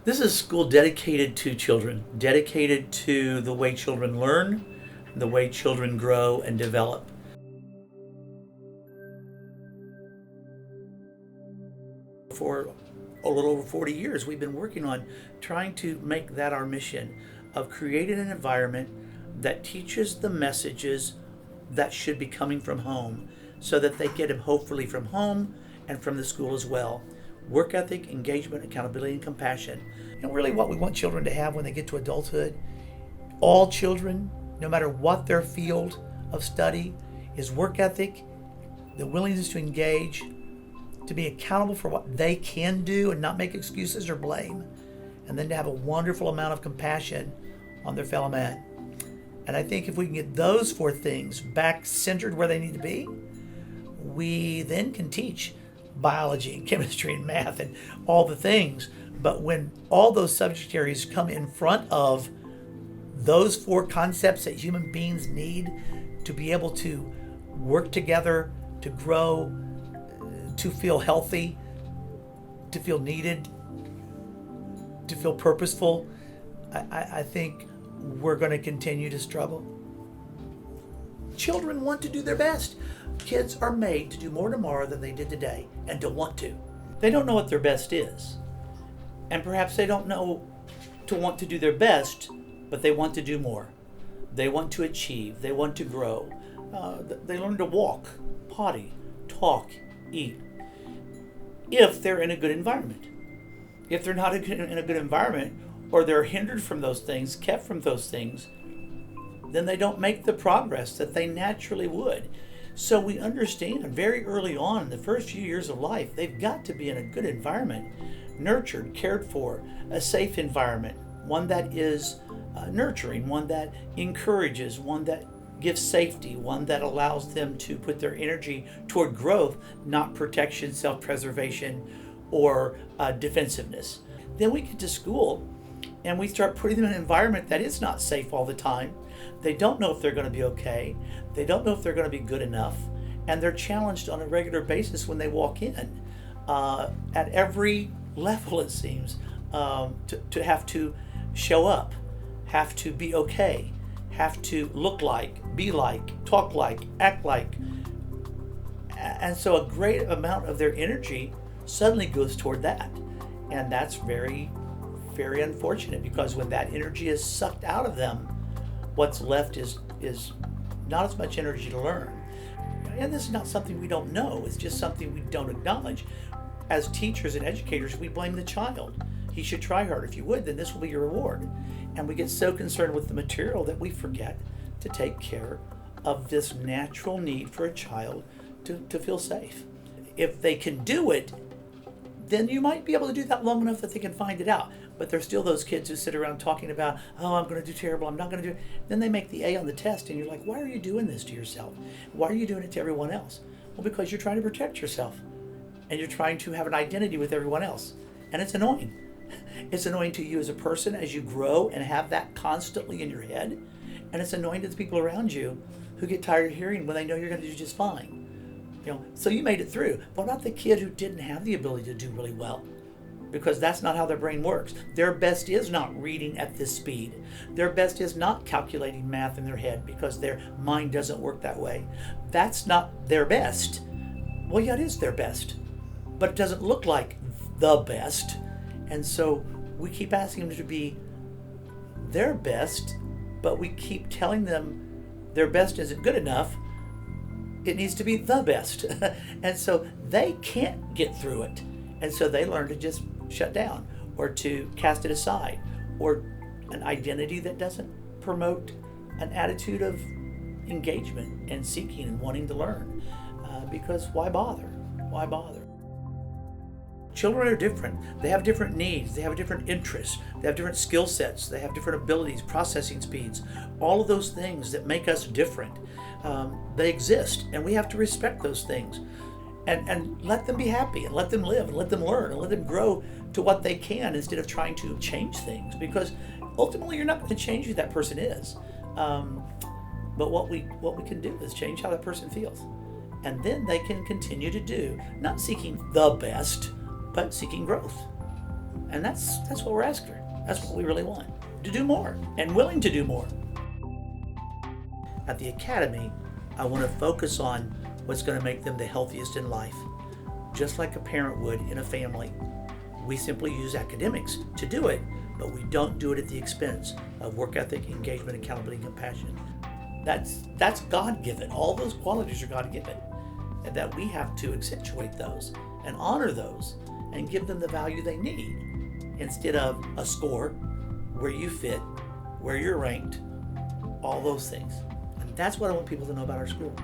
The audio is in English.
This is a school dedicated to children, dedicated to the way children learn, the way children grow and develop. For a little over 40 years, we've been working on trying to make that our mission of creating an environment that teaches the messages that should be coming from home so that they get them hopefully from home and from the school as well. Work ethic, engagement, accountability, and compassion. And really what we want children to have when they get to adulthood, all children, no matter what their field of study, is work ethic, the willingness to engage, to be accountable for what they can do and not make excuses or blame, and then to have a wonderful amount of compassion on their fellow man. And I think if we can get those four things back centered where they need to be, we then can teach biology and chemistry and math and all the things. But when all those subject areas come in front of those four concepts that human beings need to be able to work together, to grow, to feel healthy, to feel needed, to feel purposeful, I think we're going to continue to struggle. Children want to do their best. Kids are made to do more tomorrow than they did today and to want to. They don't know what their best is. And perhaps they don't know to want to do their best, but they want to do more. They want to achieve. They want to grow. They learn to walk, potty, talk, eat, if they're in a good environment. If they're not in a good environment, or they're hindered from those things, kept from those things, then they don't make the progress that they naturally would. So we understand very early on in the first few years of life, they've got to be in a good environment, nurtured, cared for, a safe environment, one that is nurturing, one that encourages, one that gives safety, one that allows them to put their energy toward growth, not protection, self-preservation, or defensiveness. Then we get to school and we start putting them in an environment that is not safe all the time. They don't know if they're going to be okay. They don't know if they're going to be good enough. And they're challenged on a regular basis when they walk in, at every level, it seems, to have to show up, have to be okay, have to look like, be like, talk like, act like. And so a great amount of their energy suddenly goes toward that. And that's very, very unfortunate, because when that energy is sucked out of them, what's left is not as much energy to learn. And this is not something we don't know, it's just something we don't acknowledge. As teachers and educators, we blame the child. He should try hard. If you would, then this will be your reward. And we get so concerned with the material that we forget to take care of this natural need for a child to feel safe. If they can do it, then you might be able to do that long enough that they can find it out. But there's still those kids who sit around talking about, oh, I'm going to do terrible, I'm not going to do it. Then they make the A on the test and you're like, why are you doing this to yourself? Why are you doing it to everyone else? Well, because you're trying to protect yourself and you're trying to have an identity with everyone else. And it's annoying. It's annoying to you as a person as you grow and have that constantly in your head. And it's annoying to the people around you who get tired of hearing when they know you're going to do just fine. So you made it through, but not the kid who didn't have the ability to do really well, because that's not how their brain works. Their best is not reading at this speed. Their best is not calculating math in their head, because their mind doesn't work that way. That's not their best. Well, yeah, it is their best, but it doesn't look like the best. And so we keep asking them to be their best, but we keep telling them their best isn't good enough. It needs to be the best. And so they can't get through it. And so they learn to just shut down, or to cast it aside, or an identity that doesn't promote an attitude of engagement and seeking and wanting to learn. Because why bother? Why bother? Children are different. They have different needs. They have different interests. They have different skill sets. They have different abilities, processing speeds, all of those things that make us different. They exist, and we have to respect those things and let them be happy, and let them live, and let them learn, and let them grow to what they can, instead of trying to change things, because ultimately you're not going to change who that person is. But what we can do is change how that person feels. And then they can continue to do, not seeking the best, but seeking growth. And that's what we're asking. That's what we really want, to do more and willing to do more. At the Academy, I want to focus on what's going to make them the healthiest in life, just like a parent would in a family. We simply use academics to do it, but we don't do it at the expense of work ethic, engagement, accountability, and compassion. That's God-given. All those qualities are God-given, and that we have to accentuate those and honor those and give them the value they need, instead of a score, where you fit, where you're ranked, all those things. And that's what I want people to know about our school.